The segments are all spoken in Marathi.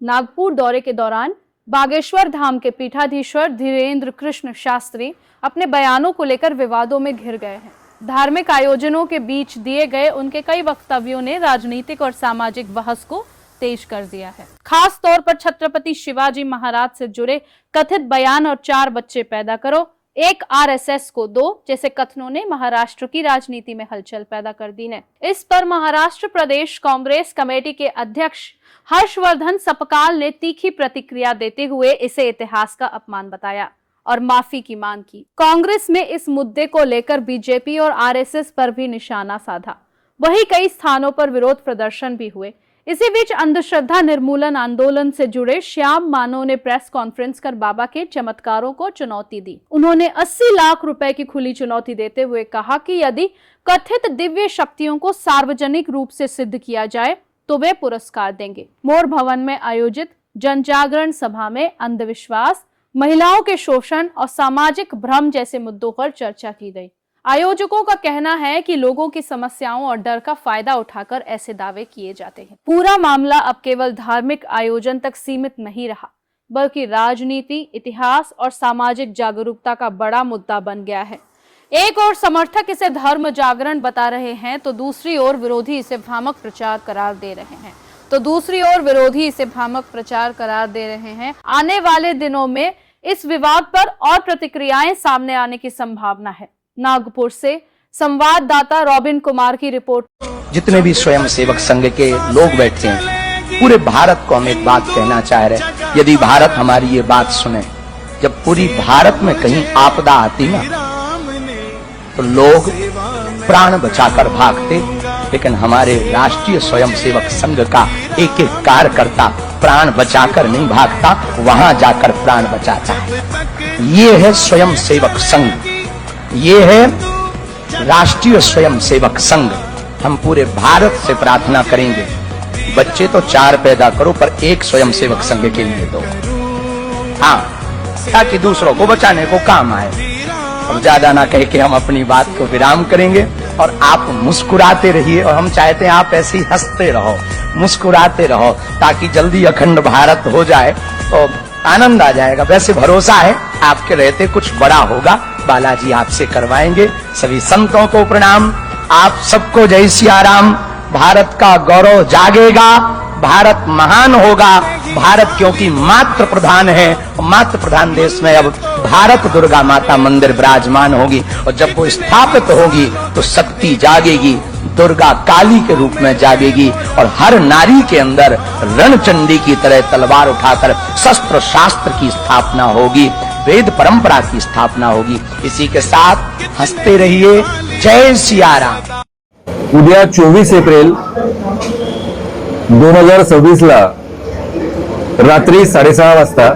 नागपुर दौरे के दौरान बागेश्वर धाम के पीठाधीश्वर धीरेन्द्र कृष्ण शास्त्री अपने बयानों को लेकर विवादों में घिर गए हैं। धार्मिक आयोजनों के बीच दिए गए उनके कई वक्तव्यों ने राजनीतिक और सामाजिक बहस को तेज कर दिया है। खास तौर पर छत्रपति शिवाजी महाराज से जुड़े कथित बयान और 4 बच्चे पैदा करो, एक आरएसएस को दो जैसे कथनों ने महाराष्ट्र की राजनीति में हलचल पैदा कर दी है। इस पर महाराष्ट्र प्रदेश कांग्रेस कमेटी के अध्यक्ष हर्षवर्धन सपकाल ने तीखी प्रतिक्रिया देते हुए इसे इतिहास का अपमान बताया और माफी की मांग की। कांग्रेस में इस मुद्दे को लेकर बीजेपी और आरएसएस पर भी निशाना साधा। वहीं कई स्थानों पर विरोध प्रदर्शन भी हुए। इसी बीच अंधश्रद्धा निर्मूलन आंदोलन से जुड़े श्याम मानव ने प्रेस कॉन्फ्रेंस कर बाबा के चमत्कारों को चुनौती दी। उन्होंने 80 लाख रुपए की खुली चुनौती देते हुए कहा कि यदि कथित दिव्य शक्तियों को सार्वजनिक रूप से सिद्ध किया जाए तो वे पुरस्कार देंगे। मोर भवन में आयोजित जन जागरण सभा में अंधविश्वास, महिलाओं के शोषण और सामाजिक भ्रम जैसे मुद्दों पर चर्चा की गई। आयोजकों का कहना है कि लोगों की समस्याओं और डर का फायदा उठाकर ऐसे दावे किए जाते हैं। पूरा मामला अब केवल धार्मिक आयोजन तक सीमित नहीं रहा, बल्कि राजनीति, इतिहास और सामाजिक जागरूकता का बड़ा मुद्दा बन गया है। एक ओर समर्थक इसे धर्म जागरण बता रहे हैं तो दूसरी ओर विरोधी इसे भ्रामक प्रचार करार दे रहे हैं। आने वाले दिनों में इस विवाद पर और प्रतिक्रियाएं सामने आने की संभावना है। नागपुर से संवाददाता रॉबिन कुमार की रिपोर्ट। जितने भी स्वयं सेवक संघ के लोग बैठे हैं, पूरे भारत को हम एक बात कहना चाह रहे हैं। यदि भारत हमारी ये बात सुने, जब पूरी भारत में कहीं आपदा आती ना तो लोग प्राण बचाकर भागते, लेकिन हमारे राष्ट्रीय स्वयं सेवक संघ का एक एक कार्यकर्ता प्राण बचाकर नहीं भागता, वहां जाकर प्राण बचाता है। ये है स्वयं सेवक संघ, ये है राष्ट्रीय स्वयं सेवक संघ। हम पूरे भारत से प्रार्थना करेंगे, बच्चे तो 4 पैदा करो पर एक स्वयं सेवक संघ के लिए दो, हाँ, ताकि दूसरों को बचाने को काम आए। अब ज्यादा ना कह के हम अपनी बात को विराम करेंगे और आप मुस्कुराते रहिए, और हम चाहते हैं आप ऐसे ही हंसते रहो, मुस्कुराते रहो, ताकि जल्दी अखंड भारत हो जाए तो आनंद आ जाएगा। वैसे भरोसा है आपके रहते कुछ बड़ा होगा, बालाजी आपसे करवाएंगे। सभी संतों को प्रणाम, आप सबको जय सिया राम। भारत का गौरव जागेगा, भारत महान होगा। भारत क्योंकि मातृ प्रधान है, मातृ प्रधान देश में अब भारत दुर्गा माता मंदिर विराजमान होगी, और जब वो स्थापित होगी तो शक्ति जागेगी, दुर्गा काली के रूप में जागेगी, और हर नारी के अंदर रणचंडी की तरह तलवार उठाकर शस्त्र शास्त्र की स्थापना होगी, वेद परंपरा की स्थापना होगी। इसी के साथ हंसते रहिए। जय सिया राम। उद्या 24 एप्रिल 2026 ला रात्री 6:30 वाजता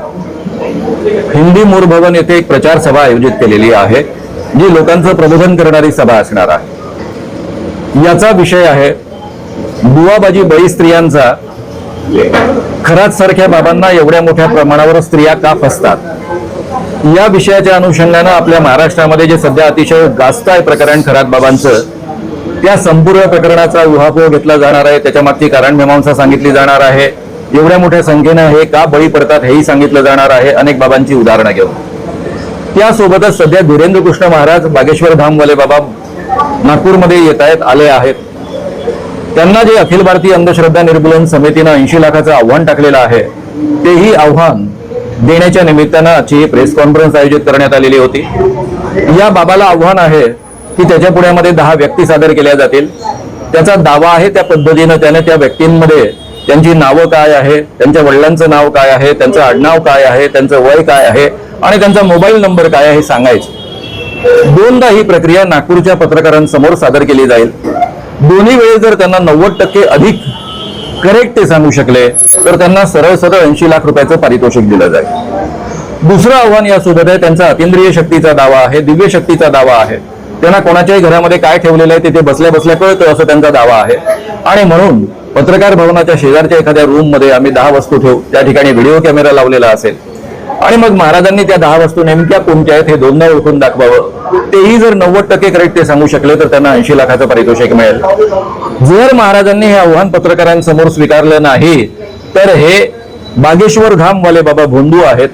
हिंदी मोर भवन येथे एक प्रचार सभा आयोजित केलेली आहे, जी लोकांचं प्रबोधन करणारी सभा असणार आहे। याचा विषय आहे बुवाबाजी बळी स्त्रियांचा। खरात सारख्या बाबांना एवढ्या मोठ्या प्रमाणावर स्त्रिया का फसतात, या विषयाच्या अनुषंगाने आपल्या महाराष्ट्रामध्ये जे सध्या अतिशय गाजत आहे प्रकरण खरात बाबांचं, त्या संपूर्ण प्रकरणाचा उहापोह घेतला जाणार आहे, त्याच्या मागची कारणमीमांसा सांगितली जाणार आहे, एवढ्या मोठ्या संख्येने हे का बळी पडतात हेही सांगितलं जाणार आहे, अनेक बाबांची उदाहरणं घेऊन। त्यासोबतच सध्या धीरेंद्र कृष्ण महाराज बागेश्वर धामवाले बाबा नागपूरमध्ये येत आहेत, आले आहेत। त्यांना जे अखिल भारतीय अंधश्रद्धा निर्मूलन समितीने 80 लाखाचं आव्हान टाकलेलं आहे, तेही आव्हान देण्याच्या निमित्तानं आजची प्रेस कॉन्फरन्स आयोजित करण्यात आलेली होती। या बाबाला आव्हान आहे की त्याच्या पुढ्यामध्ये 10 व्यक्ती सादर केल्या जातील। त्याचा दावा आहे त्या पद्धतीने त्याने त्या व्यक्तींमध्ये त्यांची नावं काय आहे, त्यांच्या वडिलांचं नाव काय आहे, त्यांचं आडनाव काय आहे, त्यांचं वय काय आहे आणि त्यांचा मोबाईल नंबर काय आहे हे सांगायचं। 2दा ही प्रक्रिया नागपूरच्या पत्रकारांसमोर सादर केली जाईल। दोन्ही वेळी जर त्यांना 90% अधिक करेक्ट ते सांगू शकले तर त्यांना सरळ 80 लाख रुपयाचं पारितोषिक दिलं जाईल। दुसरं आव्हान यासोबत आहे त्यांचा अतींद्रिय शक्तीचा दावा आहे, दिव्य शक्तीचा दावा आहे। त्यांना कोणाच्याही घरामध्ये काय ठेवलेलं आहे ते बसल्या बसल्या कळतं असं त्यांचा दावा आहे, आणि म्हणून पत्रकार भवनाच्या शेजारच्या एखाद्या रूम मध्ये आम्ही 10 वस्तू ठेवू, त्या ठिकाणी व्हिडिओ कॅमेरा लावलेला असेल, आणि मग महाराजांनी त्या 10 वस्तू नेमक्या कोणत्या आहेत हे 2दा ओळखून दाखवावं। तेही जर 90% करेक्ट ते सांगू शकले तर त्यांना 80 लाखाचं पारितोषिक मिळेल। जर महाराजांनी हे आव्हान पत्रकारांसमोर स्वीकारलं नाही तर हे बागेश्वर धामवाले बाबा भोंदू आहेत.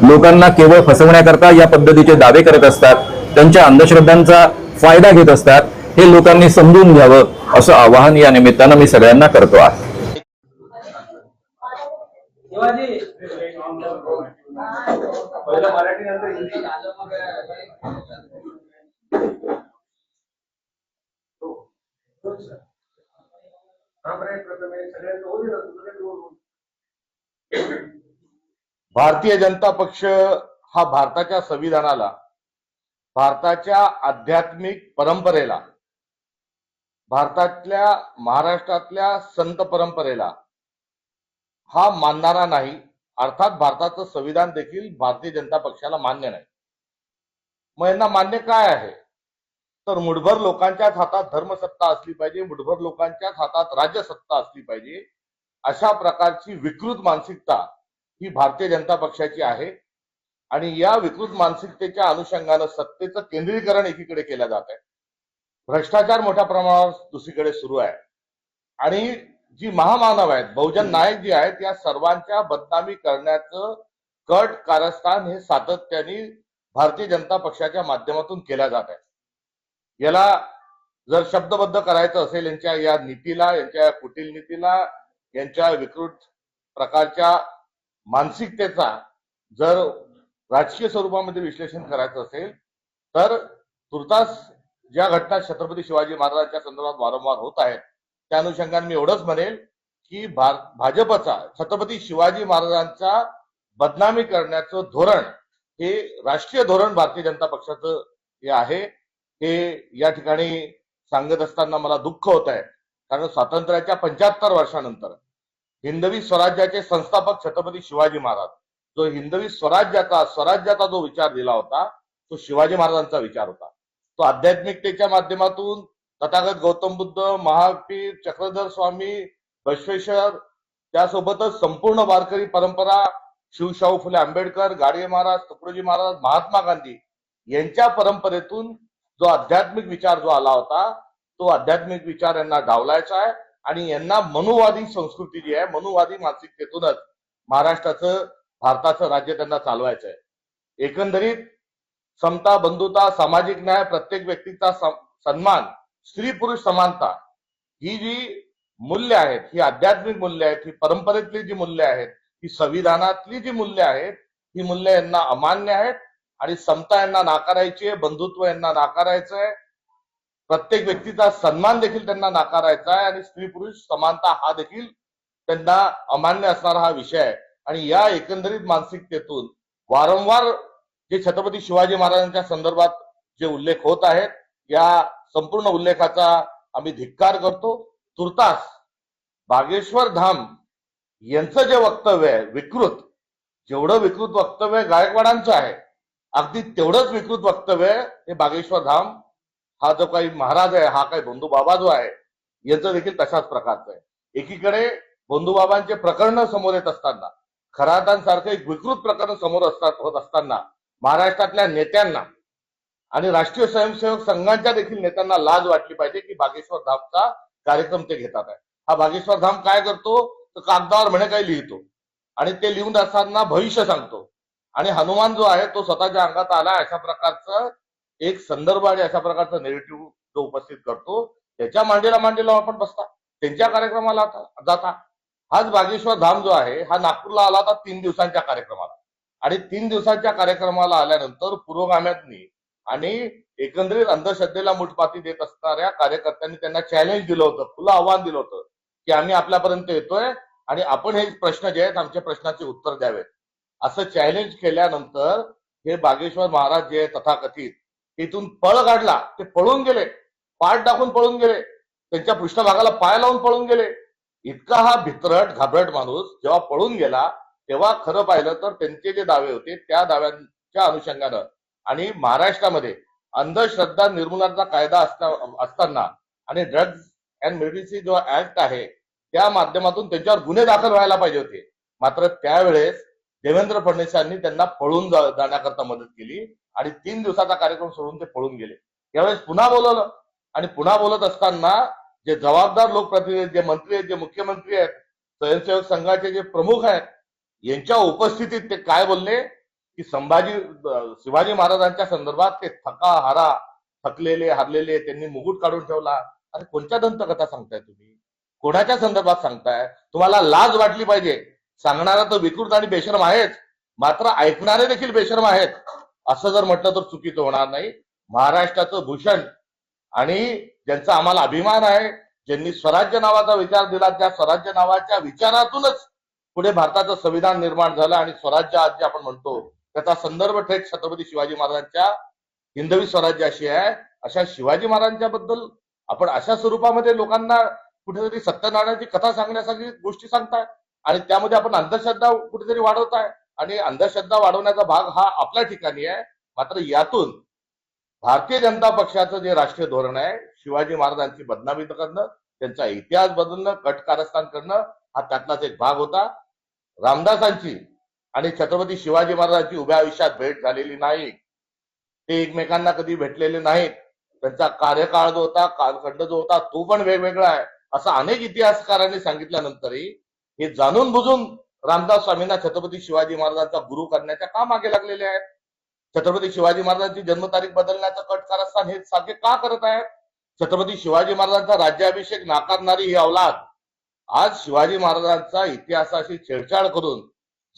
लोकांना केवळ फसवण्याकरता या पद्धतीचे दावे करत असतात, त्यांच्या अंधश्रद्धांचा फायदा घेत असतात. हे लोकांनी समजून घ्यावं असं आवाहन या निमित्तानं मी सगळ्यांना करतो आहे. भारतीय जनता पक्ष हा भारताच्या संविधानाला, भारताच्या आध्यात्मिक परंपरेला, भारतातल्या महाराष्ट्रातल्या संत परंपरेला हा मानणारा नाही. अर्थात भारताचं संविधान देखील भारतीय जनता पक्षाला मान्य नाही. मग यांना मान्य काय आहे? तर मुठभर लोकांच्याच हातात धर्मसत्ता असली पाहिजे, मुठभर लोकांच्याच हातात राज्यसत्ता असली पाहिजे, अशा प्रकारची विकृत मानसिकता ही भारतीय जनता पक्षाची आहे. आणि या विकृत मानसिकतेच्या अनुषंगानं सत्तेचं केंद्रीकरण एकीकडे केलं जात आहे, भ्रष्टाचार मोठ्या प्रमाणावर दुसरीकडे सुरू आहे. आणि जी महामानव आहेत, बहुजन नायक जी आहेत, या सर्वांच्या बदनामी करण्याचं कट कारस्थान हे सातत्याने भारतीय जनता पक्षाच्या माध्यमातून केल्या जात आहे. याला जर शब्दबद्ध करायचं असेल यांच्या या नीतीला, यांच्या कुटील नीतीला, यांच्या विकृत प्रकारच्या मानसिकतेचा जर राजकीय स्वरूपामध्ये विश्लेषण करायचं असेल तर तुर्तास ज्या घटना छत्रपती शिवाजी महाराजांच्या संदर्भात वारंवार होत आहेत त्या अनुषंगाने मी एवढंच म्हणेल की भाजपचा छत्रपती शिवाजी महाराजांचा बदनामी करण्याचं धोरण हे राष्ट्रीय धोरण भारतीय जनता पक्षाचं हे आहे. हे या ठिकाणी सांगत असताना मला दुःख होत आहे, कारण स्वातंत्र्याच्या 75 वर्षानंतर हिंदवी स्वराज्याचे संस्थापक छत्रपती शिवाजी महाराज, जो हिंदवी स्वराज्याचा जो विचार दिला होता तो शिवाजी महाराजांचा विचार होता. तो आध्यात्मिकतेच्या माध्यमातून तथागत गौतम बुद्ध, महावीर, चक्रधर स्वामी, बसवेश्वर, त्यासोबतच संपूर्ण वारकरी परंपरा, शिवशाहू फुले आंबेडकर, गाडगे महाराज, तुकडोजी महाराज, महात्मा गांधी यांच्या परंपरेतून जो आध्यात्मिक विचार जो आला होता तो आध्यात्मिक विचार यांना डावलायचा आहे. आणि यांना मनुवादी संस्कृती जी आहे, मनुवादी मानसिकतेतूनच महाराष्ट्राचं, भारताचं राज्य त्यांना चालवायचं आहे. एकंदरीत समता, बंधुता, सामाजिक न्याय, प्रत्येक व्यक्तीचा सन्मान, स्त्री पुरुष समानता ही जी मूल्य आहेत, ही आध्यात्मिक मूल्य आहेत, ही परंपरेतली जी मूल्य आहेत, ही संविधानातली जी मूल्य आहेत, ही मूल्य यांना अमान्य आहेत. आणि समता यांना नाकारायची आहे, बंधुत्व यांना नाकारायचं आहे, प्रत्येक व्यक्तीचा सन्मान देखील त्यांना नाकारायचा आहे, आणि स्त्री पुरुष समानता हा देखील त्यांना अमान्य असणारा हा विषय आहे. आणि या एकंदरीत मानसिकतेतून वारंवार जे छत्रपती शिवाजी महाराजांच्या संदर्भात जे उल्लेख होत आहेत, या संपूर्ण उल्लेखाचा आम्ही धिक्कार करतो. तुर्तास बागेश्वर धाम यांचं जे वक्तव्य आहे विकृत, जेवढं विकृत वक्तव्य गायकवाडांचं आहे अगदी तेवढंच विकृत वक्तव्य हे बागेश्वर धाम हा जो काही महाराज आहे, हा काही भोंदू बाबा जो आहे, यांचं देखील तशाच प्रकारचं आहे. एकीकडे भोंदू बाबांचे प्रकरण समोर येत असताना, खरातांसारखं एक विकृत प्रकरण समोर होत असताना महाराष्ट्रातल्या नेत्यांना आणि राष्ट्रीय स्वयंसेवक संघांच्या देखील नेत्यांना लाज वाटली पाहिजे की बागेश्वर धामचा कार्यक्रम ते घेतात आहे. हा बागेश्वर धाम काय करतो तर कागदावर म्हणे काही लिहितो आणि ते लिहून असताना भविष्य सांगतो. आणि हनुमान जो आहे तो स्वतःच्या अंगात आला अशा प्रकारचं एक संदर्भ आणि अशा प्रकारचं नेरेटिव्ह जो उपस्थित करतो, त्याच्या मांडीला आपण बसता, त्यांच्या कार्यक्रमाला जाता. हाच बागेश्वर धाम जो आहे हा नागपूरला आला होता 3 दिवसांच्या कार्यक्रमाला. आणि 3 दिवसांच्या कार्यक्रमाला आल्यानंतर पुरोगाम्यांनी आणि एकंदरीत अंधश्रद्धेला मुठपाती देत असणाऱ्या कार्यकर्त्यांनी त्यांना चॅलेंज दिलं होतं, खुलं आव्हान दिलं होतं की आम्ही आपल्यापर्यंत येतोय आणि आपण हे प्रश्न जे आहेत आमच्या प्रश्नाचे उत्तर द्यावेत. असं चॅलेंज केल्यानंतर हे बागेश्वर महाराज जे तथाकथित तिथून पळ काढला, ते पळून गेले, पाठ दाखवून पळून गेले, त्यांच्या पृष्ठभागाला पाय लावून पळून गेले. इतका हा भित्रट घाबरट माणूस जेव्हा पळून गेला तेव्हा खरं पाहिलं तर त्यांचे जे दावे होते त्या दाव्यांच्या अनुषंगानं आणि महाराष्ट्रामध्ये अंधश्रद्धा निर्मूलनाचा कायदा असताना आणि ड्रग्ज अँड मेडिसिन जो ऍक्ट आहे त्या माध्यमातून त्यांच्यावर गुन्हे दाखल व्हायला पाहिजे होते. मात्र त्यावेळेस देवेंद्र फडणवीसांनी त्यांना पळून जाण्याकरता मदत केली आणि 3 दिवसाचा कार्यक्रम सोडून ते पळून गेले. यावेळेस पुन्हा बोलवलं आणि पुन्हा बोलत असताना जे जबाबदार लोकप्रतिनिधी, जे मंत्री आहेत, जे मुख्यमंत्री आहेत, स्वयंसेवक संघाचे जे प्रमुख आहेत, यांच्या उपस्थितीत ते काय बोलले की शिवाजी महाराजांच्या संदर्भात ते थकलेले हरलेले त्यांनी मुकुट काढून ठेवला. अरे कोणत्या दंतकथा सांगताय तुम्ही? कोणाच्या संदर्भात सांगताय? तुम्हाला लाज वाटली पाहिजे. सांगणारा तर विकृत आणि बेशरम आहेच, मात्र ऐकणारे देखील बेशरम आहेत असं जर म्हटलं तर चुकीचं होणार नाही. महाराष्ट्राचं भूषण आणि ज्यांचा आम्हाला अभिमान आहे, ज्यांनी स्वराज्य नावाचा विचार दिला, त्या स्वराज्य नावाच्या विचारातूनच पुढे भारताचं संविधान निर्माण झालं आणि स्वराज्य आज जे आपण म्हणतो त्याचा संदर्भ थेट छत्रपती शिवाजी महाराजांच्या हिंदवी स्वराज्याशी आहे. अशा शिवाजी महाराजांच्या बद्दल आपण अशा स्वरूपामध्ये लोकांना कुठेतरी सत्यनारायणाची कथा सांगण्यासाठी गोष्टी सांगताय आणि त्यामध्ये आपण अंधश्रद्धा कुठेतरी वाढवताय आणि अंधश्रद्धा वाढवण्याचा भाग हा आपल्या ठिकाणी आहे. मात्र यातून भारतीय जनता पक्षाचं जे राष्ट्रीय धोरण आहे, शिवाजी महाराजांची बदनामी करणं, त्यांचा इतिहास बदलणं, कट कारस्थान करणं हा त्यातलाच एक भाग होता. रामदासांची आणि छत्रपती शिवाजी महाराजांची उभ्या आयुष्यात भेट झालेली नाही. ते एकमेकांना कधी भेटलेले नाहीत. त्यांचा कार्यकाळ जो होता, कालखंड जो होता तो पण वेगवेगळा आहे असं अनेक इतिहासकारांनी सांगितल्यानंतरही हे जाणून बुजून रामदास स्वामींना छत्रपती शिवाजी महाराजांचा गुरु करण्याच्या का मागे लागलेले आहेत? छत्रपती शिवाजी महाराजांची जन्मतारीख बदलण्याचं कट कारस्थान हे सारखे का करत आहेत? छत्रपती शिवाजी महाराजांचा राज्याभिषेक नाकारणारी ही अवलाद आज शिवाजी महाराजांचा इतिहासाशी छेडछाड करून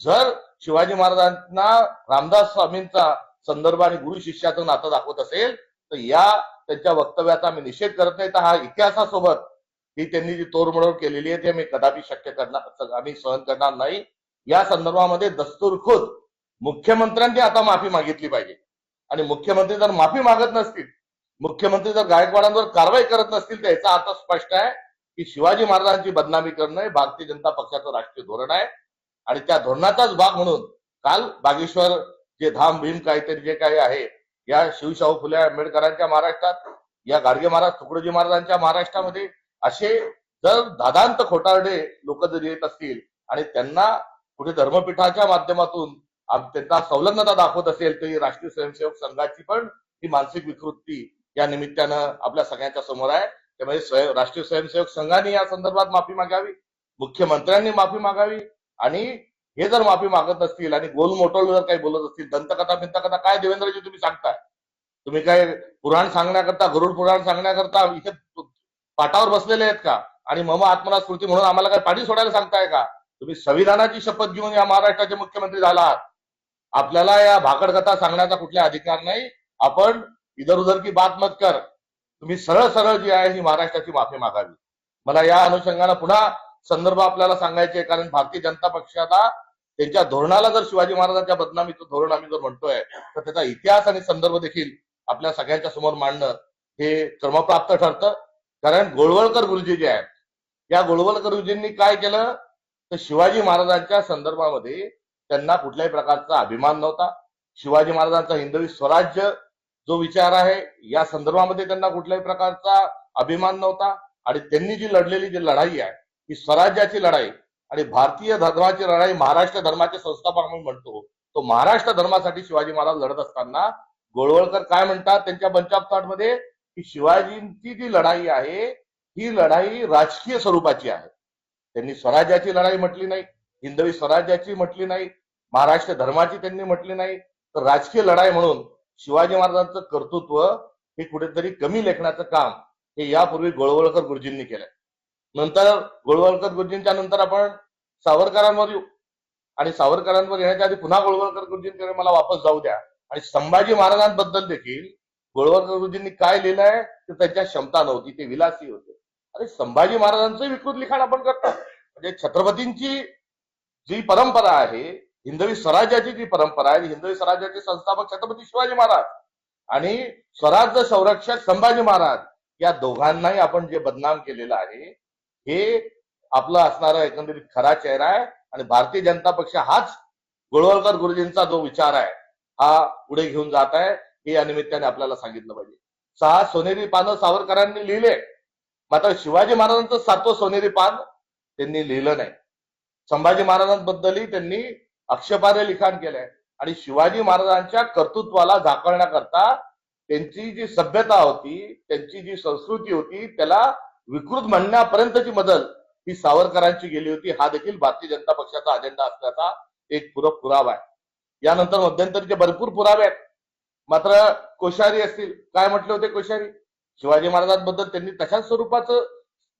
जर शिवाजी महाराजांना रामदास स्वामींचा संदर्भ आणि गुरु शिष्याचं नातं दाखवत असेल तर या त्यांच्या वक्तव्याचा मी निषेध करत नाही. तर हा इतिहासासोबत ही त्यांनी जी तोडमोड केलेली आहे ते मी कदापि आम्ही सहन करणार नाही. या संदर्भामध्ये दस्तूरखुद मुख्यमंत्र्यांनी आता माफी मागितली पाहिजे आणि मुख्यमंत्री जर माफी मागत नसतील, मुख्यमंत्री जर गायकवाडांवर कारवाई करत नसतील तर याचा अर्थ स्पष्ट आहे की शिवाजी महाराजांची बदनामी करणं हे भारतीय जनता पक्षाचं राष्ट्रीय धोरण आहे आणि त्या धोरणाचाच भाग म्हणून काल बागेश्वर जे धाम भीम काहीतरी जे काही आहे या शिवशाहू फुले आंबेडकरांच्या महाराष्ट्रात, या गाडगे महाराज तुकडोजी महाराजांच्या महाराष्ट्रामध्ये असे जर दादांत खोटारडे लोक जर येत असतील आणि त्यांना कुठे धर्मपीठाच्या माध्यमातून त्यांना संलग्नता दाखवत असेल तर ही राष्ट्रीय स्वयंसेवक संघाची पण ही मानसिक विकृती या निमित्तानं आपल्या सगळ्यांच्या समोर आहे. त्यामुळे राष्ट्रीय स्वयंसेवक संघाने या संदर्भात माफी मागावी, मुख्यमंत्र्यांनी माफी मागावी आणि हे जर माफी मागत नसतील आणि गोलमोटोल जर काही बोलत असतील, दंतकथा काय देवेंद्रजी तुम्ही सांगताय? तुम्ही काय पुराण सांगण्याकरता, गरुड पुराण सांगण्याकरता इथे पाटावर बसलेले आहेत का? आणि मम आत्मना स्मृती म्हणून आम्हाला काय पाणी सोडायला सांगताय का? तुम्ही संविधानाची शपथ घेऊन या महाराष्ट्राचे मुख्यमंत्री झालात. आपल्याला या भाकडकथा सांगण्याचा कुठला अधिकार नाही. आपण इधर उधर की बात मत कर. तुम्ही सरळ सरळ जी आहे ही महाराष्ट्राची माफी मागावी. मला या अनुषंगाने पुन्हा संदर्भ आपल्याला सांगायचे, कारण भारतीय जनता पक्षाला त्यांच्या धोरणाला जर शिवाजी महाराजांच्या बदनामीचं धोरण आम्ही जर म्हणतोय तर त्याचा इतिहास आणि संदर्भ देखील आपल्या सगळ्यांच्या समोर मांडणं हे क्रमप्राप्त ठरतं. कारण गोळवळकर गुरुजी जे आहेत, या गोळवळकर गुरुजींनी काय केलं तर शिवाजी महाराजांच्या संदर्भामध्ये त्यांना कुठल्याही प्रकारचा अभिमान नव्हता. शिवाजी महाराजांचा हिंदवी स्वराज्य जो विचार आहे या संदर्भामध्ये त्यांना कुठल्याही प्रकारचा अभिमान नव्हता आणि त्यांनी जी लढलेली जी लढाई आहे ही स्वराज्याची लढाई आणि भारतीय धर्माची लढाई, महाराष्ट्र धर्माचे संस्थापक म्हणून म्हणतो तो महाराष्ट्र धर्मासाठी शिवाजी महाराज लढत असताना गोळवळकर काय म्हणतात त्यांच्या बंच ऑफ थॉट मध्ये की शिवाजींची जी लढाई आहे ही लढाई राजकीय स्वरूपाची आहे. त्यांनी स्वराज्याची लढाई म्हटली नाही, हिंदवी स्वराज्याची म्हटली नाही, महाराष्ट्र धर्माची त्यांनी म्हटली नाही, तर राजकीय लढाई म्हणून शिवाजी महाराजांचं कर्तृत्व हे कुठेतरी कमी लेखण्याचं काम हे यापूर्वी गोळवळकर गुरुजींनी केलंय. नंतर गोळवळकर गुरुजींच्या नंतर आपण सावरकरांवर येऊ आणि सावरकरांवर येण्याच्या आधी पुन्हा गोळवळकर गुरुजींकडे मला वापस जाऊ द्या. आणि संभाजी महाराजांबद्दल देखील गोळवळकर गुरुजींनी काय लिहिलंय तर त्यांच्या क्षमता नव्हती, ते विलासी होते. अरे संभाजी महाराजांचं विकृत लिखाण आपण करतो. म्हणजे छत्रपतींची जी परंपरा आहे, हिंदवी स्वराज्याची जी परंपरा आहे, हिंदवी स्वराज्याचे संस्थापक छत्रपती शिवाजी महाराज आणि स्वराज्य संरक्षक संभाजी महाराज या दोघांनाही आपण जे बदनाम केलेलं आहे हे आपला असणारा एकंदरीत खरा चेहरा आहे. आणि भारतीय जनता पक्ष हाच गोळवळकर गुरुजींचा जो विचार आहे हा पुढे घेऊन जात आहे हे या निमित्ताने आपल्याला सांगितलं पाहिजे. 6 सोनेरी पानं सावरकरांनी लिहिले, मात्र शिवाजी महाराजांचं 7वं सोनेरी पान त्यांनी लिहिलं नाही. संभाजी महाराजांबद्दलही त्यांनी आक्षेपार्ह लिखाण केलंय आणि शिवाजी महाराजांच्या कर्तृत्वाला झाकळण्याकरता त्यांची जी सभ्यता होती, त्यांची जी संस्कृती होती त्याला विकृत म्हणण्यापर्यंतची मदत ही सावरकरांची गेली होती. हा देखील भारतीय जनता पक्षाचा अजेंडा असल्याचा एक पूरक पुरावा आहे. यानंतर मध्यंतरीचे भरपूर पुरावे आहेत. मात्र कोश्यारी असतील, काय म्हटले होते कोश्यारी? शिवाजी महाराजांबद्दल त्यांनी तशाच स्वरूपाचं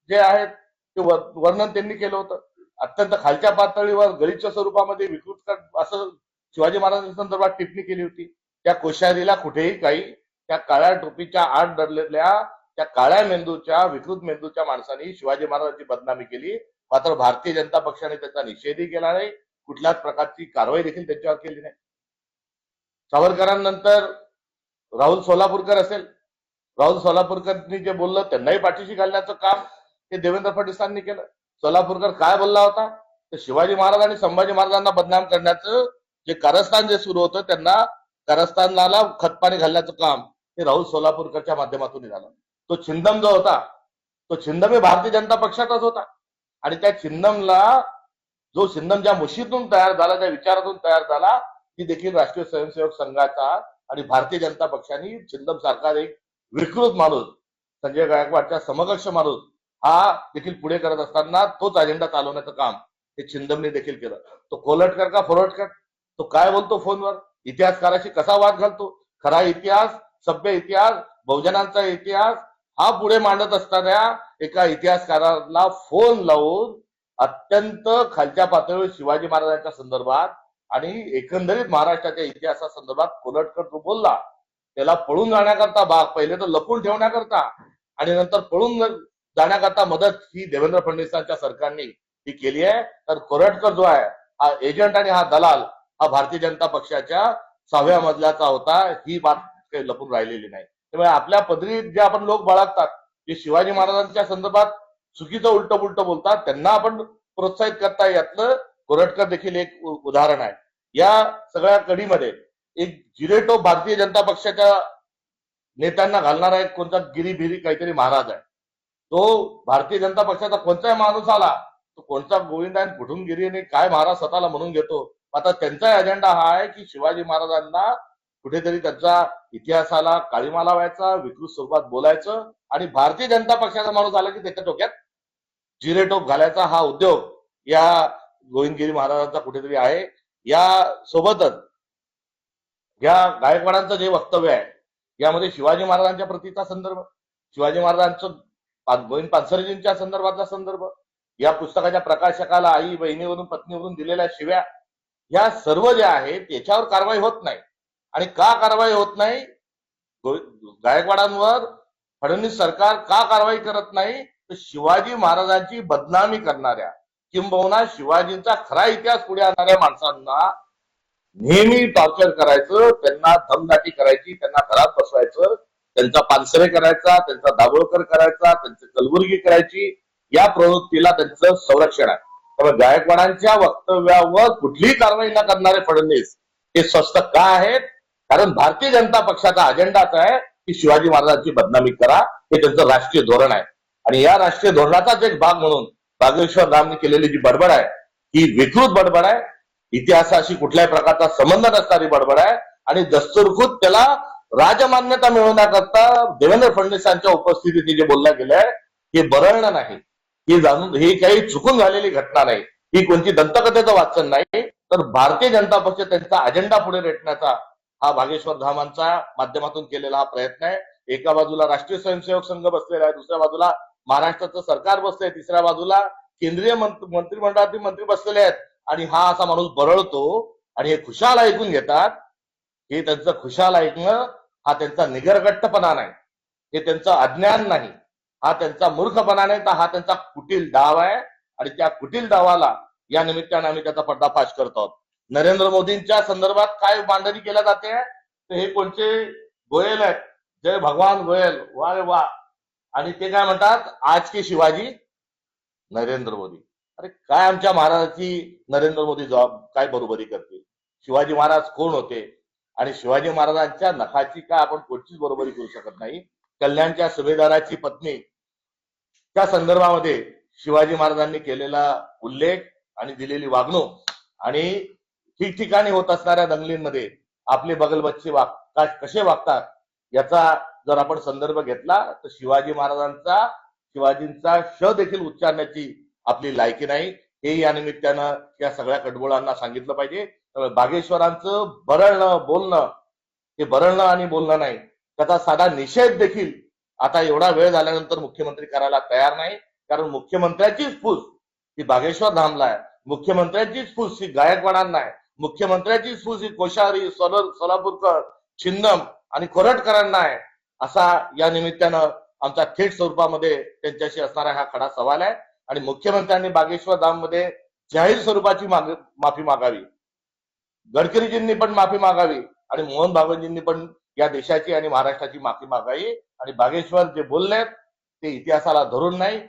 जे आहे ते वर्णन त्यांनी केलं होतं. अत्यंत खालच्या पातळीवर गलिच्छ स्वरूपामध्ये विकृत असं शिवाजी महाराजांच्या संदर्भात टिप्पणी केली होती. त्या कोश्यारीला कुठेही काही त्या काळ्या टोपीच्या आड दडलेल्या त्या काळ्या मेंदूच्या विकृत मेंदूच्या माणसांनी शिवाजी महाराजांची बदनामी केली. मात्र भारतीय जनता पक्षाने त्याचा निषेधही केला नाही, कुठल्याच प्रकारची कारवाई देखील त्याच्यावर केली नाही. सावरकरांनंतर राहुल सोलापूरकर असेल, राहुल सोलापूरकरनी जे बोललं त्यांनाही पाठीशी घालण्याचं काम हे देवेंद्र फडणवीसांनी केलं. सोलापूरकर काय बोलला होता? तर शिवाजी महाराज आणि संभाजी महाराजांना बदनाम करण्याचं जे कारस्थान जे सुरू होतं, त्यांना कारस्थानाला खतपाणी घालण्याचं काम हे राहुल सोलापूरकरच्या माध्यमातून झालं. तो छिंदम जो होता, तो छिंदम हे भारतीय जनता पक्षाचाच होता. आणि त्या छिंदमला जो छिंदम ज्या मुशीतून तयार झाला, ज्या विचारातून तयार झाला, ती देखील राष्ट्रीय स्वयंसेवक संघाचा आणि भारतीय जनता पक्षाने छिंदम सारखा एक विकृत माणूस, संजय गायकवाडच्या समकक्ष माणूस हा देखील पुढे करत असताना तोच अजेंडा चालवण्याचं काम हे छिंदमने देखील केलं. तो कोलटकर का फोरटकर, तो काय बोलतो फोनवर, इतिहासकाराशी कसा वाद घालतो, खरा इतिहास, सभ्य इतिहास, बहुजनांचा इतिहास हा पुढे मांडत असताना एका इतिहासकाराला फोन लावून अत्यंत खालच्या पातळीवर शिवाजी महाराजांच्या संदर्भात आणि एकंदरीत महाराष्ट्राच्या इतिहासासंदर्भात कोलटकर जो बोलला, त्याला पळून जाण्याकरता पहिले तर लपून ठेवण्याकरता आणि नंतर पळून जाण्याकरता मदत ही देवेंद्र फडणवीसांच्या सरकारने ही केली आहे. तर कोलटकर जो आहे हा एजंट आणि हा दलाल हा भारतीय जनता पक्षाच्या 6व्या मजल्याचा होता. ही बात काही लपून राहिलेली नाही. त्यामुळे आपल्या पदरी जे आपण लोक बाळगतात, जे शिवाजी महाराजांच्या संदर्भात चुकीचं उलट पुलट बोलतात, त्यांना आपण प्रोत्साहित करता, यातलं कोलटकर देखील एक उदाहरण आहे. या सगळ्या कडीमध्ये एक जिरेटोप भारतीय जनता पक्षाच्या नेत्यांना घालणारा एक कोणता गिरीभिरी काहीतरी महाराज आहे. तो भारतीय जनता पक्षाचा कोणताही माणूस आला, तो कोणता गोविंद आहे, कुठून गिरीने काय महाराज स्वतःला म्हणून घेतो. आता त्यांचा अजेंडा हा आहे की शिवाजी महाराजांना कुठेतरी त्यांच्या इतिहासाला काळीमा लावायचा, विकृत स्वरूपात बोलायचं आणि भारतीय जनता पक्षाचा माणूस आला की त्याच्या डोक्यात जिरेटोप घालायचा हा उद्योग या गोविंदगिरी महाराजांचा कुठेतरी आहे. या सोबतच या गायकवाडांचं जे वक्तव्य आहे यामध्ये शिवाजी महाराजांच्या प्रतीचा संदर्भ, शिवाजी महाराजांचं गोविंद पानसरेजींच्या संदर्भातला संदर्भ, या पुस्तकाच्या प्रकाशकाला आई बहिणीवरून पत्नीवरून दिलेल्या शिव्या, या सर्व जे आहे त्याच्यावर कारवाई होत नाही. आणि का कारवाई होत नाही? गायकवाडांवर फडणवीस सरकार का कारवाई करत नाही? तर शिवाजी महाराजांची बदनामी करणाऱ्या किंबहुना शिवाजींचा खरा इतिहास पुढे आणणाऱ्या माणसांना नेहमी टॉर्चर करायचं, त्यांना धमदाटी करायची, त्यांना घरात बसवायचं, त्यांचा पानसरे करायचा, त्यांचा दाभोळकर करायचा, त्यांची कलबुर्गी करायची, या प्रवृत्तीला त्यांचं संरक्षण आहे. त्यामुळे गायकवाडांच्या वक्तव्यावर कुठलीही कारवाई न करणारे फडणवीस हे स्वस्त का आहेत? कारण भारतीय जनता पक्षाचा अजेंडाच आहे की शिवाजी महाराजांची बदनामी करा, हे त्यांचं राष्ट्रीय धोरण आहे. आणि या राष्ट्रीय धोरणाचाच एक भाग म्हणून बागेश्वर रामने केलेली जी बडबड आहे ही विकृत बडबड आहे, इतिहासाशी कुठल्याही प्रकारचा संबंध नसणारी बडबड आहे. आणि दस्तुरखुद त्याला राजमान्यता मिळवण्याकरता देवेंद्र फडणवीसांच्या उपस्थितीत जे बोललं गेलंय हे बरळणं नाही, ही जाणून ही काही चुकून झालेली घटना नाही, ही कोणती दंतकथेचं वाचन नाही, तर भारतीय जनता पक्ष त्यांचा अजेंडा पुढे रेटण्याचा हा भागेश्वर धामांच्या माध्यमातून केलेला हा प्रयत्न आहे. एका बाजूला राष्ट्रीय स्वयंसेवक संघ बसलेला आहे, दुसऱ्या बाजूला महाराष्ट्राचं सरकार बसलंय, तिसऱ्या बाजूला केंद्रीय मंत्रिमंडळातील मंत्री बसलेले आहेत. आणि हा असा माणूस बरळतो आणि हे खुशाल ऐकून घेतात. हे त्यांचं खुशाल ऐकणं हा त्यांचा निगरगट्टपणा नाही, हे त्यांचं अज्ञान नाही, हा त्यांचा मूर्खपणा नाही, तर हा त्यांचा कुटील डाव आहे. आणि त्या कुटील डावाला या निमित्ताने आम्ही त्याचा पर्दाफाश करत आहोत. नरेंद्र मोदींच्या संदर्भात काय मांडणी केल्या जाते तर हे कोणते गोयल आहेत, जय भगवान गोयल, वा रे वा. आणि ते काय म्हणतात, आज के शिवाजी नरेंद्र मोदी. अरे काय आमच्या महाराजाची नरेंद्र मोदी जॉब काय बरोबरी करतील? शिवाजी महाराज कोण होते आणि शिवाजी महाराजांच्या नखाची काय आपण कोणतीच बरोबरी करू शकत नाही. कल्याणच्या सुभेदाराची पत्नी त्या संदर्भामध्ये शिवाजी महाराजांनी केलेला उल्लेख आणि दिलेली वागणूक आणि ठिकठिकाणी होत असणाऱ्या दंगलींमध्ये आपले बगलबच्चे कसे वागतात याचा जर आपण संदर्भ घेतला तर शिवाजींचा श देखील उच्चारण्याची आपली लायकी नाही. हे या निमित्तानं या सगळ्या कडबोळांना सांगितलं पाहिजे. त्यामुळे बागेश्वरांचं बरळणं बोलणं हे बरळणं आणि बोलणं नाही, त्याचा साधा निषेध देखील आता एवढा वेळ झाल्यानंतर मुख्यमंत्री करायला तयार नाही. कारण मुख्यमंत्र्याचीच फूस ही बागेश्वर धामला आहे, मुख्यमंत्र्याचीच फूस ही गायकवाडांना आहे, मुख्यमंत्र्याचीच फूस ही कोश्यारी सोलापूरकर छिन्नम आणि कोरटकरांना आहे. असा या निमित्तानं आमचा थेट स्वरूपामध्ये त्यांच्याशी असणारा हा खडा सवाल आहे. आणि मुख्यमंत्र्यांनी बागेश्वर धाम मध्ये जाहीर स्वरूपाची माफी मागावी, गडकरीजींनी पण माफी मागावी आणि मोहन भागवतजींनी पण या देशाची आणि महाराष्ट्राची माफी मागावी. आणि जे बोललेत ते इतिहासाला धरून नाही,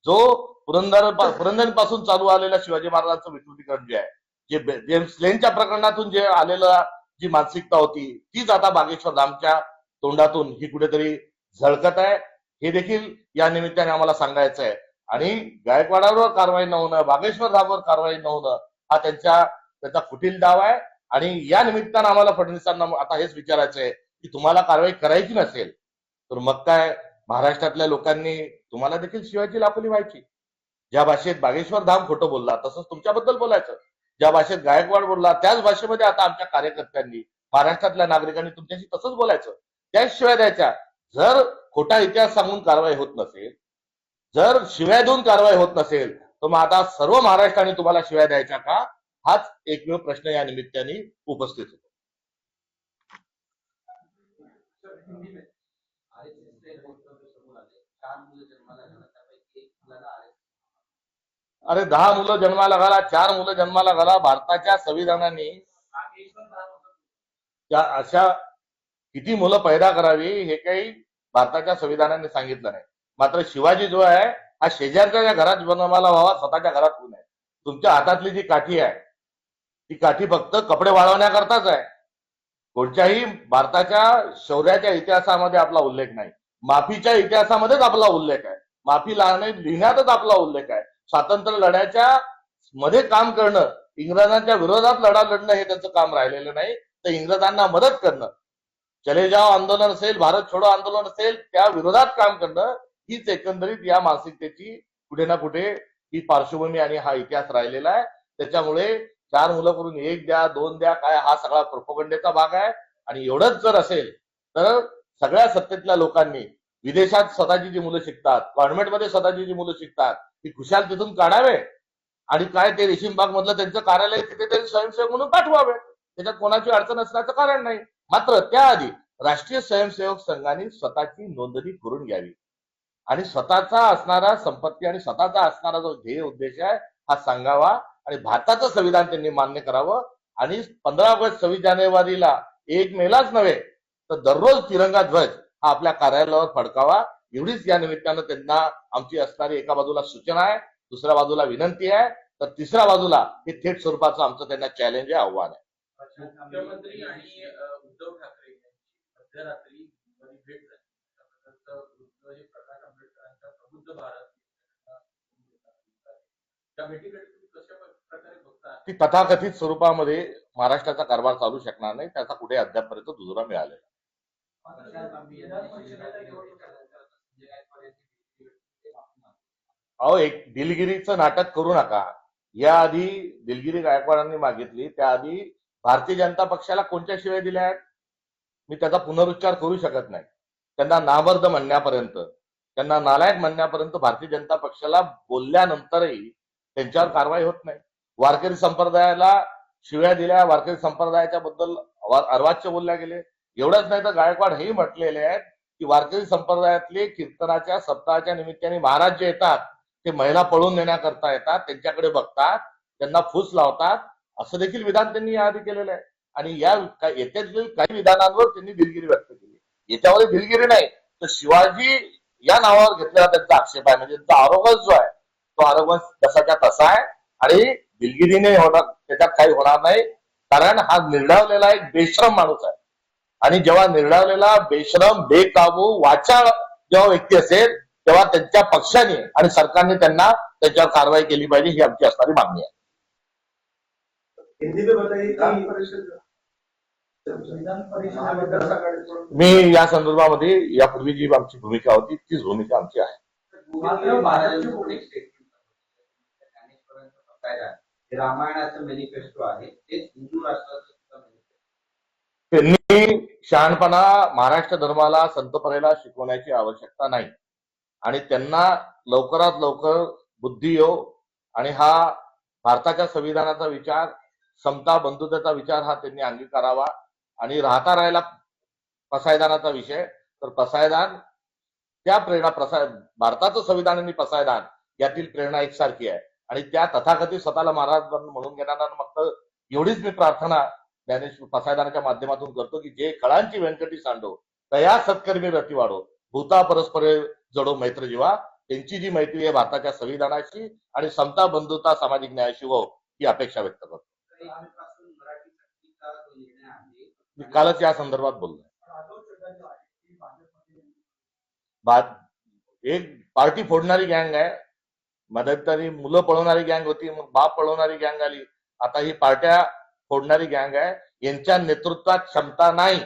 जो पुरंदरपासून चालू आलेलं शिवाजी महाराजांचं विकृतीकरण जे आहे, जे जेम्स लेनच्या प्रकरणातून जे आलेलं जी मानसिकता होती तीच आता बागेश्वर धामच्या तोंडातून ही कुठेतरी झळकत आहे. हे देखील या निमित्ताने आम्हाला सांगायचं आहे. आणि गायकवाडावर कारवाई न होणं, बागेश्वर धामवर कारवाई न होणं हा त्यांचा कुटील डाव आहे. आणि या निमित्तानं आम्हाला फडणवीसांना आता हेच विचारायचं आहे की तुम्हाला कारवाई करायची नसेल तर मग काय महाराष्ट्रातल्या लोकांनी तुम्हाला देखील शिवाजी लाखोली व्हायची. ज्या भाषेत बागेश्वर धाम खोटं बोलला तसंच तुमच्याबद्दल बोलायचं, ज्या भाषेत गायकवाड बोलला त्याच भाषेमध्ये आता आमच्या कार्यकर्त्यांनी महाराष्ट्रातल्या नागरिकांनी तुमच्याशी तसंच बोलायचं, त्याच शिवाय द्यायच्या. जर खोटा इतिहास सांगून कारवाई होत नसेल, जर शिव्या देऊन कारवाई होत नसेल तर मग आता सर्व महाराष्ट्राने तुम्हाला शिव्या द्यायच्या का, हाच एकमेव प्रश्न या निमित्ताने उपस्थित होतो. अरे 10 मुलं जन्माला घाला, 4 मुलं जन्माला घाला, भारताच्या संविधानाने अशा किती मुलं पैदा करावी हे काही भारताच्या संविधानाने सांगितलं नाही. मात्र शिवाजी जो आहे हा शेजारच्या घरात जन्माला व्हावा, स्वतःच्या घरात होऊ नये. तुमच्या हातातली जी काठी आहे ती काठी फक्त कपडे वाळवण्याकरताच आहे. कोणत्याही भारताच्या शौर्याच्या इतिहासामध्ये आपला उल्लेख नाही, माफीच्या इतिहासामध्येच आपला उल्लेख आहे, माफी लिहिण्यातच आपला उल्लेख आहे. स्वातंत्र्य लढ्याच्या मध्ये काम करणं, इंग्रजांच्या विरोधात लढा लढणं हे त्यांचं काम राहिलेलं नाही, तर इंग्रजांना मदत करणं, चले जाओ आंदोलन असेल, भारत छोडो आंदोलन असेल, त्या विरोधात काम करणं हीच एकंदरीत या मानसिकतेची कुठे ना कुठे ही पार्श्वभूमी आणि हा इतिहास राहिलेला आहे. त्याच्यामुळे 4 मुलं करून 1 द्या 2 द्या काय हा सगळा प्रोपगंडेचा भाग आहे. आणि एवढंच जर असेल तर सगळ्या सत्तेतल्या लोकांनी विदेशात स्वतःची जी मुलं शिकतात, कॉन्व्हेंटमध्ये स्वतःची जी मुलं शिकतात ती खुशाल तिथून काढावे आणि काय ते रेशीमबाग मधलं त्यांचं कार्यालय तिथे ते स्वयंसेवक म्हणून पाठवावे. त्याच्यात कोणाची अडचण असण्याचं कारण नाही. मात्र त्याआधी राष्ट्रीय स्वयंसेवक संघाने स्वतःची नोंदणी करून घ्यावी आणि स्वतःचा असणारा संपत्ती आणि स्वतःचा असणारा जो ध्येय उद्देश आहे हा सांगावा आणि भारताचं संविधान त्यांनी मान्य करावं. आणि 15 ऑगस्ट 26 जानेवारीला 1 मेलाच नव्हे तर दररोज तिरंगा ध्वज हा आपल्या कार्यालयावर फडकावा. एवढीच या निमित्तानं त्यांना आमची असणारी एका बाजूला सूचना आहे, दुसऱ्या बाजूला विनंती आहे, तर तिसऱ्या बाजूला हे थेट स्वरूपाचं आमचं त्यांना चॅलेंज आहे, आव्हान आहे. मुख्यमंत्री आणि उद्धव ठाकरे यांची मध्यरात्री भेट झाली. प्रकाश आंबेडकरांचा प्रबुद्ध भारत त्या भेटीकडे तुम्ही कशा प्रकारे बघता? ती तथाकथित स्वरूपामध्ये महाराष्ट्राचा कारभार चालू शकणार नाही, त्याचा कुठे अद्यापपर्यंत दुजोरा मिळालेला. अहो, एक दिलगिरीचं नाटक करू नका. याआधी दिलगिरी गायकवाडांनी मागितली, त्याआधी भारतीय जनता पक्षाला कोणत्या शिवाय दिल्या आहेत मी त्याचा पुनरुच्चार करू शकत नाही. त्यांना नामर्द म्हणण्यापर्यंत, त्यांना नालायक म्हणण्यापर्यंत भारतीय जनता पक्षाला बोलल्यानंतरही त्यांच्यावर कारवाई होत नाही. वारकरी संप्रदायाला शिव्या दिल्या, वारकरी संप्रदायाच्या बद्दल अर्वाच्य बोलल्या गेले. एवढंच नाही तर गायकवाड हेही म्हटलेले आहेत की वारकरी संप्रदायातले कीर्तनाच्या सप्ताहाच्या निमित्ताने महाराज जे येतात ते महिला पळून नेण्याकरता येतात, त्यांच्याकडे बघतात, त्यांना फूस लावतात, असं देखील विधान त्यांनी याआधी केलेलं आहे. आणि या येत्यातील काही विधानांवर त्यांनी दिलगिरी व्यक्त केली. याच्यावर दिलगिरी नाही तर शिवाजी या नावावर घेतलेला त्यांचा आक्षेप आहे, म्हणजे त्यांचा आरोग्य जो आहे तो आरोग्य तसाच्या तसा आहे आणि दिलगिरीने होणार त्याच्यात काही होणार नाही. कारण हा निर्डावलेला एक बेश्रम माणूस आहे आणि जेव्हा निर्डावलेला बेश्रम बेकाबू वाचाळ जेव्हा व्यक्ती असेल तेव्हा त्यांच्या पक्षाने आणि सरकारने त्यांना त्याच्यावर कारवाई केली पाहिजे ही आमची असणारी मागणी आहे. मी या संदर्भामध्ये यापूर्वी जी आमची भूमिका होती तीच भूमिका आमची आहे. पायदान हे रामायणाचं मॅनिफेस्टो आहे, तेच हिंदू राष्ट्राचं सुद्धा manifesto. त्यांनी शहाणपणा महाराष्ट्र धर्माला संतपरेला शिकवण्याची आवश्यकता नाही आणि त्यांना लवकरात लवकर बुद्धी येऊ आणि हा भारताच्या संविधानाचा विचार, समता बंधुतेचा विचार हा त्यांनी अंगीकारावा आणि राहिला पसायदानाचा विषय, तर पसायदान त्या प्रेरणा भारताचं संविधान आणि पसायदान यातील प्रेरणा एकसारखी आहे आणि त्या तथाकथित स्वतःला महाराज म्हणून घेणारा फक्त एवढीच मी प्रार्थना ज्ञानेश्वर पसायदानाच्या माध्यमातून करतो की जे कळांची व्यंकटी सांडो तया सत्कर्मी रती वाढो भूता परस्परे जडो मैत्र जीवा, त्यांची जी मैत्री आहे भारताच्या संविधानाशी आणि समता बंधुता सामाजिक न्यायाशी हो ही अपेक्षा व्यक्त करतो. आजपासून मराठी सक्तीचा जो निर्णय आहे, मी कालच या संदर्भात बोललो. एक पार्टी फोडणारी गँग आहे, मध्यंतरी मुलं पळवणारी गँग होती, मग बाप पळवणारी गँग आली, आता ही पार्ट्या फोडणारी गँग आहे. यांच्या नेतृत्वात क्षमता नाही.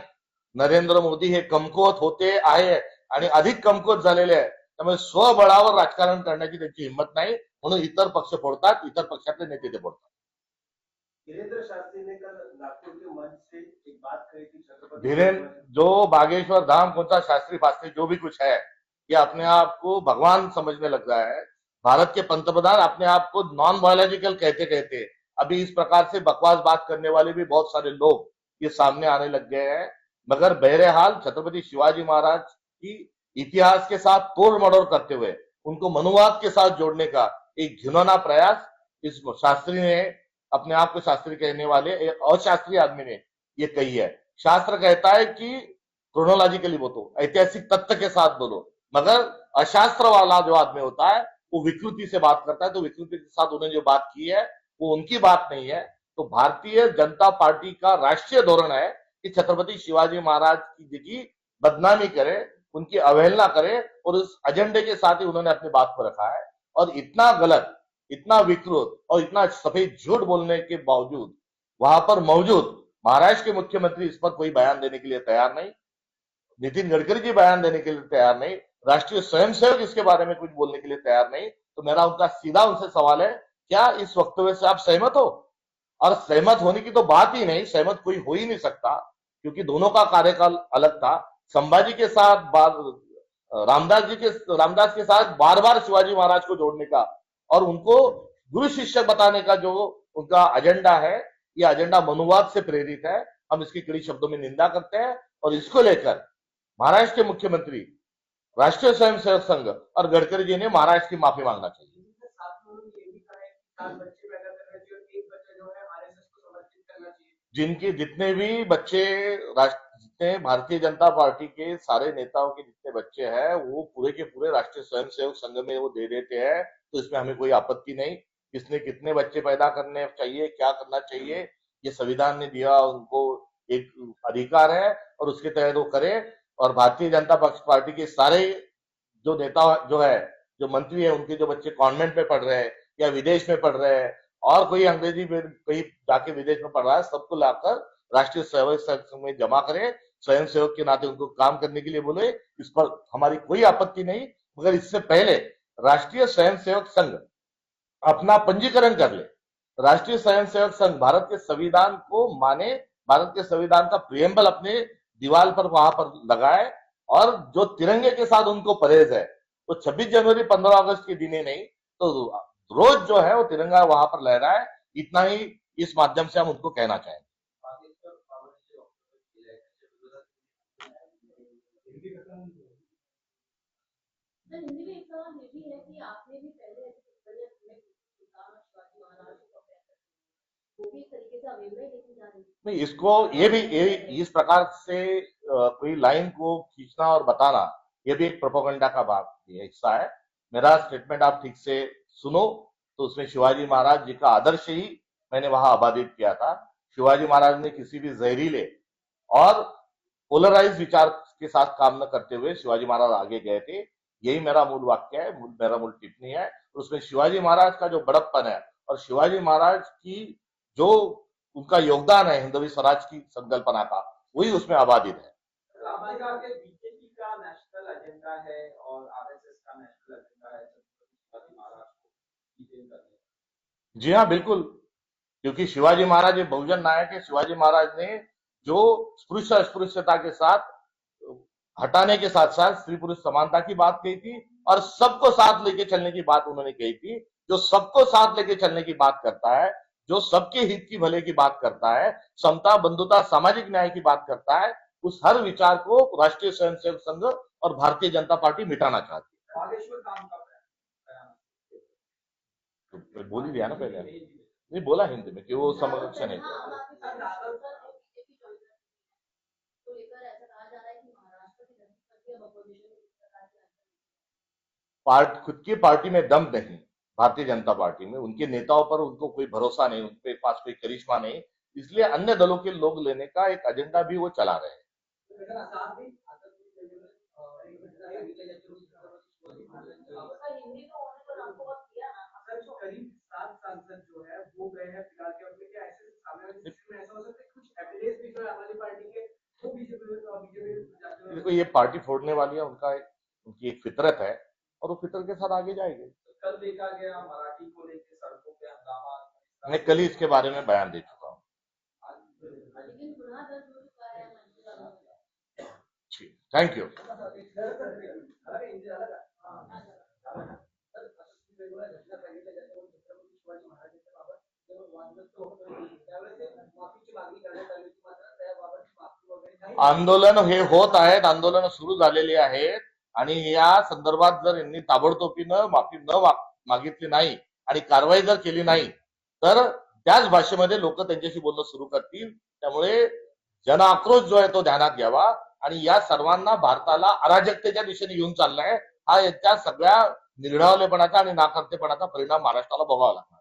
नरेंद्र मोदी हे कमकुवत होते आहे आणि अधिक कमकुवत झालेले आहे, त्यामुळे स्वबळावर राजकारण करण्याची त्यांची हिंमत नाही, म्हणून इतर पक्ष फोडतात, इतर पक्षातले नेते ते फोडतात. धीरेन्द्र शास्त्री ने कल नागपुर के मंच से एक बात कही थी, छत्रपति धीरेन्द्र जो बागेश्वर धाम कौन सा शास्त्री फास्त्री जो भी कुछ है, ये अपने आप को भगवान समझने लग रहा है. भारत के पंतप्रधान अपने आप को नॉन बायोलॉजिकल कहते कहते अभी इस प्रकार से बकवास बात करने वाले भी बहुत सारे लोग ये सामने आने लग गए हैं. मगर बहरहाल छत्रपति शिवाजी महाराज की इतिहास के साथ तोड़ मड़ोड़ करते हुए उनको मनुवाद के साथ जोड़ने का एक घिनौना प्रयास इस शास्त्री ने, अपने आप को शास्त्री कहने वाले एक अशास्त्रीय आदमी ने ये कही है. शास्त्र कहता है कि क्रोनोलॉजिकली बोलो, ऐतिहासिक तथ्य के साथ बोलो, मगर अशास्त्र वाला जो आदमी होता है वो विकृति से बात करता है. तो विकृति के साथ उन्होंने जो बात की है वो उनकी बात नहीं है. तो भारतीय जनता पार्टी का राष्ट्रीय धोरण है कि छत्रपति शिवाजी महाराज की बदनामी करे, उनकी अवहेलना करे, और उस एजेंडे के साथ ही उन्होंने अपनी बात को रखा है. और इतना गलत, इतना विकृत और इतना सफेद झूठ बोलने के बावजूद वहां पर मौजूद महाराष्ट्र के मुख्यमंत्री इस पर कोई बयान देने के लिए तैयार नहीं, नितिन गडकरी जी बयान देने के लिए तैयार नहीं, राष्ट्रीय स्वयंसेवक इसके बारे में कुछ बोलने के लिए तैयार नहीं. तो मेरा उनका सीधा उनसे सवाल है, क्या इस वक्तव्य से आप सहमत हो? और सहमत होने की तो बात ही नहीं, सहमत कोई हो ही नहीं सकता, क्योंकि दोनों का कार्यकाल अलग था. संभाजी के साथ रामदास के साथ बार बार शिवाजी महाराज को जोड़ने का और उनको गुरु शिष्य बताने का जो उनका एजेंडा है, यह एजेंडा मनुवाद से प्रेरित है. हम इसकी कड़ी शब्दों में निंदा करते हैं और इसको लेकर महाराष्ट्र के मुख्यमंत्री, राष्ट्रीय स्वयंसेवक संघ और गडकरी जी ने महाराष्ट्र की माफी मांगना चाहिए. जिनके जितने भी बच्चे जितने भारतीय जनता पार्टी के सारे नेताओं के जितने बच्चे हैं वो पूरे के पूरे राष्ट्रीय स्वयंसेवक संघ में वो दे देते हैं, तो इसमें हमें कोई आपत्ति नहीं. किसने कितने बच्चे पैदा करने चाहिए, क्या करना चाहिए, ये संविधान ने दिया उनको एक अधिकार है और उसके तहत वो करे. और भारतीय जनता पार्टी के सारे जो नेता जो है, जो मंत्री है, उनके जो बच्चे कॉन्वेंट में पढ़ रहे हैं या विदेश में पढ़ रहे हैं और कोई अंग्रेजी में कहीं जाके विदेश में पढ़ रहा है, सबको लाकर राष्ट्रीय स्वयंसेवक संघ में जमा करें. स्वयंसेवक के नाते उनको काम करने के लिए बोले, इस पर हमारी कोई आपत्ति नहीं. मगर इससे पहले राष्ट्रीय स्वयंसेवक संघ अपना पंजीकरण कर ले. राष्ट्रीय स्वयंसेवक संघ भारत के संविधान को माने, भारत के संविधान का प्रियम्बल अपने दीवार पर वहां पर लगाए और जो तिरंगे के साथ उनको परहेज है, तो 26 जनवरी 15 अगस्त के दिन ही नहीं, तो रोज जो है वो तिरंगा वहां पर लहराए. इतना ही इस माध्यम से हम उनको कहना चाहेंगे. हिंदी में एक सवाल ये भी है कि आपने भी पहले शिवाजी महाराज को वो भी एक तरीके से अवेयर लेके जा रही है. नहीं, इसको ये इस प्रकार से कोई लाइन को खींचना और बताना, ये भी एक प्रोपेगेंडा का भाग हिस्सा है. मेरा स्टेटमेंट आप ठीक से सुनो तो उसमें शिवाजी महाराज जी का आदर्श ही मैंने वहां आबादित किया था. शिवाजी महाराज ने किसी भी जहरीले और पोलराइज विचार के साथ काम न करते हुए शिवाजी महाराज आगे गए थे. यही मेरा मूल वाक्य है, मेरा मूल टिप्पणी है. उसमें शिवाजी महाराज का जो बड़प्पन है और शिवाजी महाराज की जो उनका योगदान है हिंदवी स्वराज की संकल्पना का, वही उसमें आबादित है. बीजेपी का नेशनल एजेंडा है और आरएसएस का नेशनल एजेंडा है शिवाजी महाराज को डिटेन करने. जी हाँ, बिल्कुल। क्योंकि शिवाजी महाराज ये बहुजन नायक है। शिवाजी महाराज ने जो स्पृश्य अस्पृश्यता के साथ हटाने के साथ साथ स्त्री पुरुष समानता की बात कही थी और सबको साथ लेके चलने की बात उन्होंने कही थी। जो सबको साथ लेके चलने की बात करता है, जो सबके हित की भले की बात करता है, समता, बंधुता, सामाजिक न्याय की बात करता है, उस हर विचार को राष्ट्रीय स्वयंसेवक संघ और भारतीय जनता पार्टी मिटाना चाहती है। बागेश्वर धाम का बयान तो बोल ही दिया ना पहले, नहीं बोला हिंदी में कि वो संरक्षण है। हाँ, बीजेपी को लेकर ऐसा कहा जा रहा है कि महाराष्ट्र की जनता पार्टी अब अपोजिशन में किस प्रकार से खुद की पार्टी में दम नहीं, भारतीय जनता पार्टी में उनके नेताओं पर उनको कोई भरोसा नहीं, उनके पास कोई करिश्मा नहीं, इसलिए अन्य दलों के लोग लेने का एक एजेंडा भी वो चला रहे हैं। सर हिंदी तो होने तो आपको बहुत किया ना सर करीब 7 सांसद जो है वो गए हैं फिलहाल के वक्त में। क्या ऐसे सामने वाली स्थिति में ऐसा हो सकता है कुछ एफिलिएट्स भी जो है आम आदमी पार्टी के वो बीजेपी देखो ये पार्टी फोड़ने वाली है, उनकी एक फितरत है और वो फितरत के साथ आगे जाएंगे। कल देखा गया मराठी को लेकर सड़कों पे हंगामा। मैं कल ही इसके बारे में बयान दे चुका हूँ। लेकिन गुनाह दर्ज हो चुका है मंत्री का। ठीक, थैंक यू। आंदोलन हे होत आहेत, आंदोलन सुरू झालेली आहेत आणि या संदर्भात जर यांनी ताबडतोबीनं माफी न मागितली नाही आणि कारवाई जर केली नाही तर त्याच भाषेमध्ये लोक त्यांच्याशी बोलणं सुरू करतील। त्यामुळे जनआक्रोश जो आहे तो ध्यानात घ्यावा आणि या सर्वांना भारताला अराजकतेच्या दिशेने घेऊन चाललाय हा यांच्या सगळ्या निर्ढावलेपणाचा आणि नाकर्तेपणाचा परिणाम महाराष्ट्राला भोगावा लागणार।